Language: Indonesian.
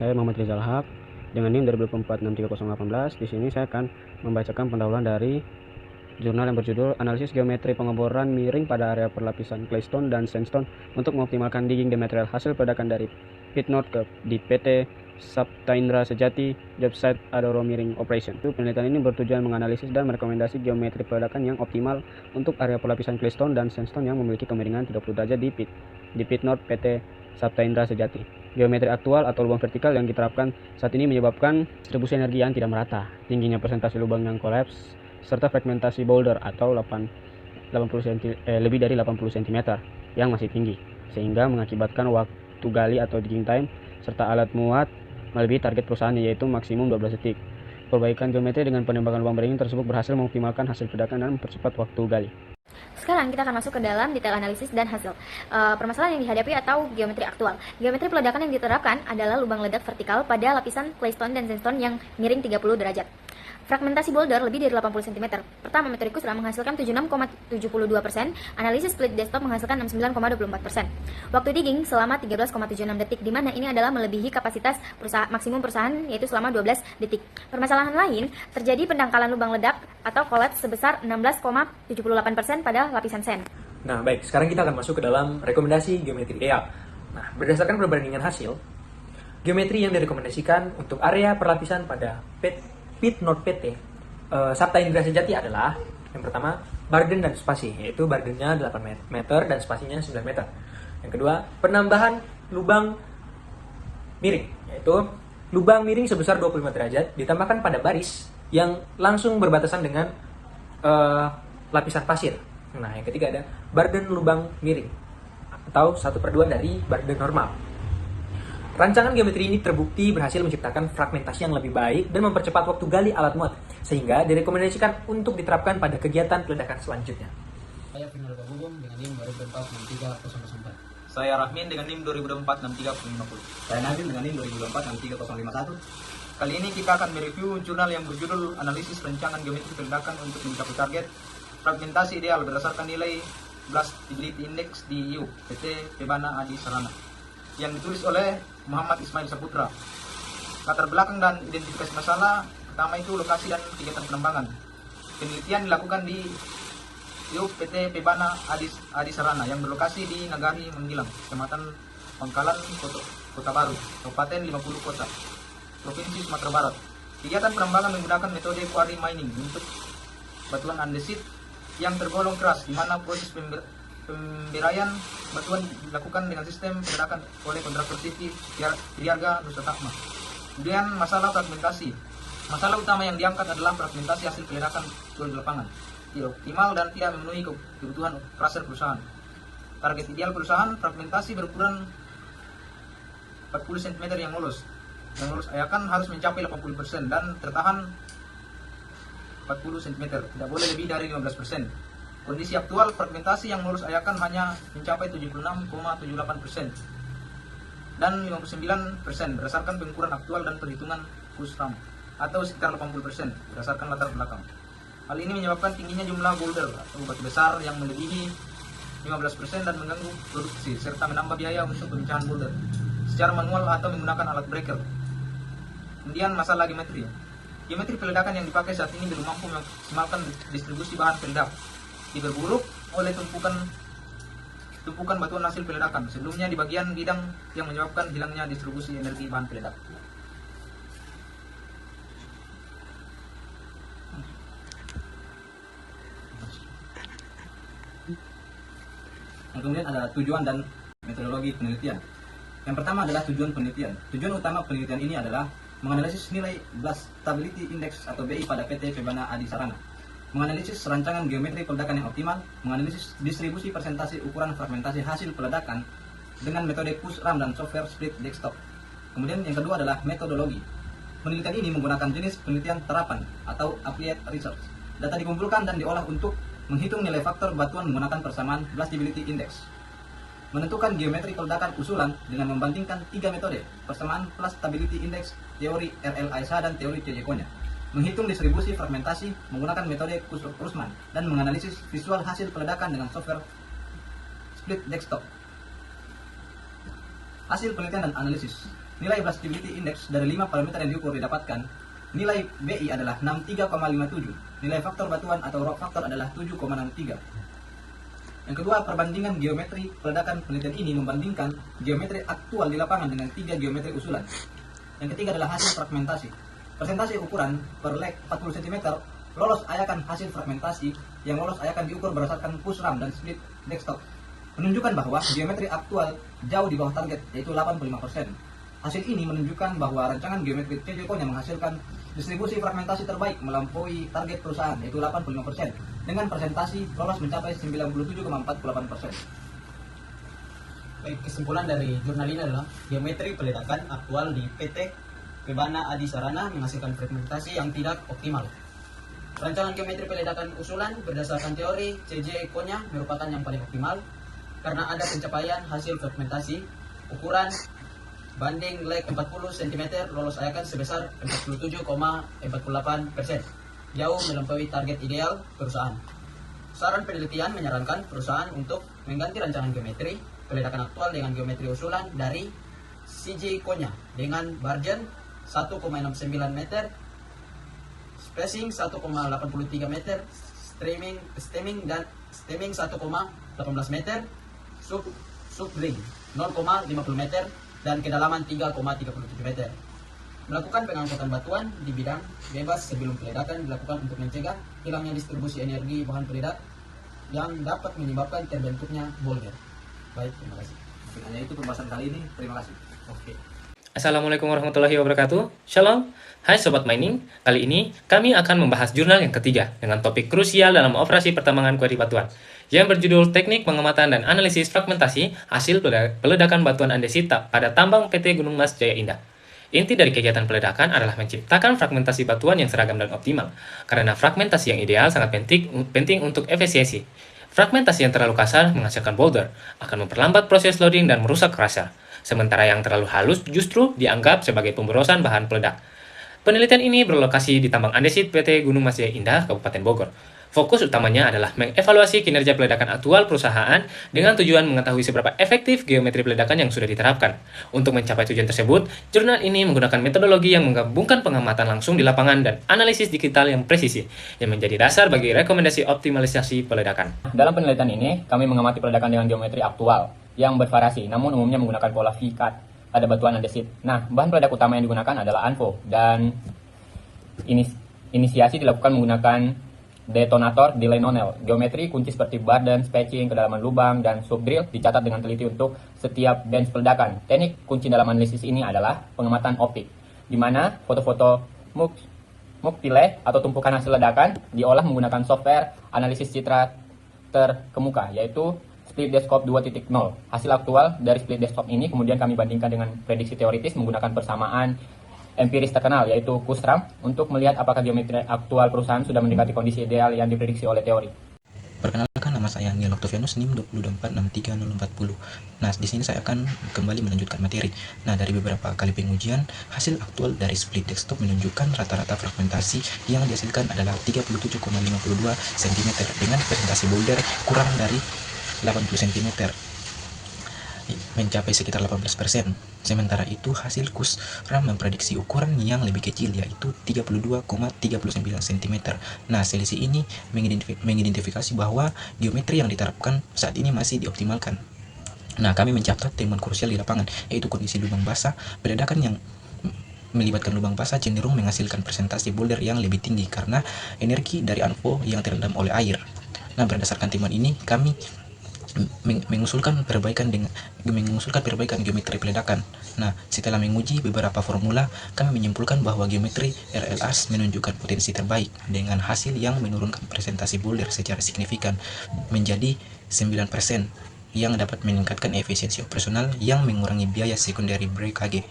Saya Muhammad Rizal Haq dengan NIM 2024-63018. Di sini saya akan membacakan pendahuluan dari jurnal yang berjudul Analisis Geometri Pengeboran Miring pada Area Perlapisan Claystone dan Sandstone untuk Mengoptimalkan Digging the Material Hasil Peledakan dari Pit North di PT Saptaindra Sejati Job Site Adaro Miring Operation. Penelitian ini bertujuan menganalisis dan merekomendasi geometri peledakan yang optimal untuk area perlapisan Claystone dan Sandstone yang memiliki kemiringan 30 derajat di Pit North PT Saptaindra Sejati. Geometri aktual atau lubang vertikal yang diterapkan saat ini menyebabkan distribusi energi yang tidak merata, tingginya persentase lubang yang kolaps, serta fragmentasi boulder atau lebih dari 80 cm yang masih tinggi, sehingga mengakibatkan waktu gali atau digging time serta alat muat melebihi target perusahaan, yaitu maksimum 12 detik. Perbaikan geometri dengan penembakan lubang beringin tersebut berhasil mengoptimalkan hasil peledakan dan mempercepat waktu gali. Sekarang kita akan masuk ke dalam detail analisis dan hasil. Permasalahan yang dihadapi atau geometri aktual. Geometri peledakan yang diterapkan adalah lubang ledak vertikal pada lapisan claystone dan sandstone yang miring 30 derajat. Fragmentasi boulder lebih dari 80 cm. Pertama, metode Kusra menghasilkan 76,72%, analisis split desktop menghasilkan 69,24%. Waktu digging selama 13,76 detik, di mana ini adalah melebihi kapasitas maksimum perusahaan, yaitu selama 12 detik. Permasalahan lain, terjadi pendangkalan lubang ledak atau collapse sebesar 16,78% pada lapisan sand. Nah, baik, sekarang kita akan masuk ke dalam rekomendasi geometri ideal. Nah, berdasarkan perbandingan hasil, geometri yang direkomendasikan untuk area perlapisan pada Pit North PT Saptaindra Sejati adalah yang pertama, burden dan spasi, yaitu burdennya 8 meter dan spasinya 9 meter. Yang kedua, penambahan lubang miring, yaitu lubang miring sebesar 25 derajat ditambahkan pada baris yang langsung berbatasan dengan lapisan pasir. Nah, yang ketiga ada burden lubang miring atau 1/2 dari burden normal. Rancangan geometri ini terbukti berhasil menciptakan fragmentasi yang lebih baik dan mempercepat waktu gali alat muat, sehingga direkomendasikan untuk diterapkan pada kegiatan peledakan selanjutnya. Saya Final Bagugum dengan NIM 2024-63004. Saya Rahmin dengan NIM 2024-63050. Saya Nabil dengan NIM 2024-63051. Kali ini kita akan mereview jurnal yang berjudul Analisis Rancangan Geometri Peledakan untuk Mencapai Target Fragmentasi Ideal berdasarkan nilai Blastability Index di IU PT Pebana Adi Sarana, yang ditulis oleh Muhammad Ismail Saputra. Latar belakang dan identifikasi masalah: pertama itu lokasi dan kegiatan penambangan. Penelitian dilakukan di IU PT Pebana Adi Sarana yang berlokasi di Nagari Menggilang, Kecamatan Pangkalan, Kota Baru, Kabupaten 50 Kota, Provinsi Sumatera Barat. Kegiatan penambangan menggunakan metode quarry mining untuk batuan andesit yang tergolong keras, di mana proses pemberian batuan dilakukan dengan sistem peledakan oleh kontraktor CV Triarga Nusa Takma. Kemudian masalah fragmentasi. Masalah utama yang diangkat adalah fragmentasi hasil peledakan di lapangan tidak optimal dan tidak memenuhi kebutuhan operasional perusahaan. Target ideal perusahaan fragmentasi berukuran 40 cm yang lolos. Yang lolos ayakan harus mencapai 80% dan tertahan 40 cm, tidak boleh lebih dari 15%. Kondisi aktual fragmentasi yang lolos ayakan hanya mencapai 76,78% dan 59% berdasarkan pengukuran aktual dan perhitungan Kusram, atau sekitar 80% berdasarkan latar belakang. Hal ini menyebabkan tingginya jumlah boulder atau batu besar yang melebihi 15% dan mengganggu produksi serta menambah biaya untuk pemecahan boulder secara manual atau menggunakan alat breaker. Kemudian masalah geometri. Geometri peledakan yang dipakai saat ini belum mampu memaksimalkan distribusi bahan peledak, diperburuk oleh tumpukan batuan hasil peledakan sebelumnya di bagian bidang yang menyebabkan hilangnya distribusi energi bahan peledak. Yang kemudian ada tujuan dan metodologi penelitian. Yang pertama adalah tujuan penelitian. Tujuan utama penelitian ini adalah menganalisis nilai Blastability Index atau BI pada PT Pebana Adi Sarana, menganalisis rancangan geometri peledakan yang optimal, menganalisis distribusi persentase ukuran fragmentasi hasil peledakan dengan metode Kusram dan software split desktop. Kemudian yang kedua adalah metodologi. Penelitian ini menggunakan jenis penelitian terapan atau applied research. Data dikumpulkan dan diolah untuk menghitung nilai faktor batuan menggunakan persamaan Blastability Index. Menentukan geometri peledakan usulan dengan membandingkan 3 metode: persamaan Blastability Index, teori RLISA, dan teori CJ-nya. Menghitung distribusi fragmentasi menggunakan metode Kussmaul dan menganalisis visual hasil peledakan dengan software split desktop. Hasil penelitian dan analisis. nilai blast stability index dari 5 parameter yang diukur didapatkan, nilai BI adalah 63,57, nilai faktor batuan atau rock factor adalah 7,63. Yang kedua, perbandingan geometri peledakan. Penelitian ini membandingkan geometri aktual di lapangan dengan 3 geometri usulan. Yang ketiga adalah hasil fragmentasi. Persentase ukuran per leg 40 cm lolos ayakan hasil fragmentasi yang lolos ayakan diukur berdasarkan push ram dan split desktop, menunjukkan bahwa geometri aktual jauh di bawah target, yaitu 85%. Hasil ini menunjukkan bahwa rancangan geometri CJ Konya menghasilkan distribusi fragmentasi terbaik melampaui target perusahaan, yaitu 85%, dengan presentasi lolos mencapai 97,48%. Baik, kesimpulan dari jurnal ini adalah geometri peledakan aktual di PT Pebana Adi Sarana menghasilkan fragmentasi yang tidak optimal. Rancangan geometri peledakan usulan berdasarkan teori CJ Konya merupakan yang paling optimal karena ada pencapaian hasil fragmentasi ukuran banding leg 40 cm lolos ayakan sebesar 47,48%, jauh melampaui target ideal perusahaan. Saran penelitian menyarankan perusahaan untuk mengganti rancangan geometri peledakan aktual dengan geometri usulan dari CJ Konya dengan margin 1,69 meter, spacing 1,83 meter, stemming 1,18 meter, subring 0,50 meter, dan kedalaman 3,37 meter. Melakukan pengangkutan batuan di bidang bebas sebelum peledakan dilakukan untuk mencegah hilangnya distribusi energi bahan peledak yang dapat menyebabkan terbentuknya boulder. Baik, terima kasih. Hanya itu pembahasan kali ini. Terima kasih. Oke. Assalamualaikum warahmatullahi wabarakatuh. Shalom. Hai Sobat Mining. Kali ini kami akan membahas jurnal yang ketiga dengan topik krusial dalam operasi pertambangan kuari batuan yang berjudul Teknik Pengamatan dan Analisis Fragmentasi Hasil Peledakan Batuan Andesit pada Tambang PT Gunung Mas Jaya Indah. Inti dari kegiatan peledakan adalah menciptakan fragmentasi batuan yang seragam dan optimal, karena fragmentasi yang ideal sangat penting untuk efisiensi. Fragmentasi yang terlalu kasar menghasilkan boulder, akan memperlambat proses loading dan merusak crusher. Sementara yang terlalu halus justru dianggap sebagai pemborosan bahan peledak. Penelitian ini berlokasi di tambang andesit PT Gunung Mas Jaya Indah, Kabupaten Bogor. Fokus utamanya adalah mengevaluasi kinerja peledakan aktual perusahaan dengan tujuan mengetahui seberapa efektif geometri peledakan yang sudah diterapkan. Untuk mencapai tujuan tersebut, jurnal ini menggunakan metodologi yang menggabungkan pengamatan langsung di lapangan dan analisis digital yang presisi, yang menjadi dasar bagi rekomendasi optimalisasi peledakan. Dalam penelitian ini, kami mengamati peledakan dengan geometri aktual yang bervariasi, namun umumnya menggunakan pola V-cut pada batuan andesit. Nah, bahan peledak utama yang digunakan adalah ANFO, dan inisiasi dilakukan menggunakan detonator delay nonel. Geometri kunci seperti burden, spacing, kedalaman lubang, dan subdrill dicatat dengan teliti untuk setiap bench peledakan. Teknik kunci dalam analisis ini adalah pengamatan optik, di mana foto-foto muktile atau tumpukan hasil ledakan diolah menggunakan software analisis citra terkemuka, yaitu Split Desktop 2.0. Hasil aktual dari Split Desktop ini kemudian kami bandingkan dengan prediksi teoritis menggunakan persamaan empiris terkenal, yaitu Kustram, untuk melihat apakah geometri aktual perusahaan sudah mendekati kondisi ideal yang diprediksi oleh teori. Perkenalkan, nama saya Neil Octavianus, NIM 2246340. Nah, di sini saya akan kembali melanjutkan materi. Nah, dari beberapa kali pengujian, hasil aktual dari Split Desktop menunjukkan rata-rata fragmentasi yang dihasilkan adalah 37,52 cm dengan presentasi boulder kurang dari 80 cm, mencapai sekitar 18%. Sementara itu hasil Kustram memprediksi ukuran yang lebih kecil, yaitu 32,39 cm. Nah, selisih ini mengidentifikasi bahwa geometri yang diterapkan saat ini masih dioptimalkan. Nah, kami mencatat temuan krusial di lapangan, yaitu kondisi lubang basah. Peledakan yang melibatkan lubang basah cenderung menghasilkan presentasi boulder yang lebih tinggi karena energi dari ANFO yang terendam oleh air. Nah, berdasarkan temuan ini, kami mengusulkan perbaikan geometri peledakan. Nah, setelah menguji beberapa formula, kami menyimpulkan bahwa geometri RLAS menunjukkan potensi terbaik dengan hasil yang menurunkan presentasi boulder secara signifikan menjadi 9%, yang dapat meningkatkan efisiensi operasional yang mengurangi biaya secondary breakage.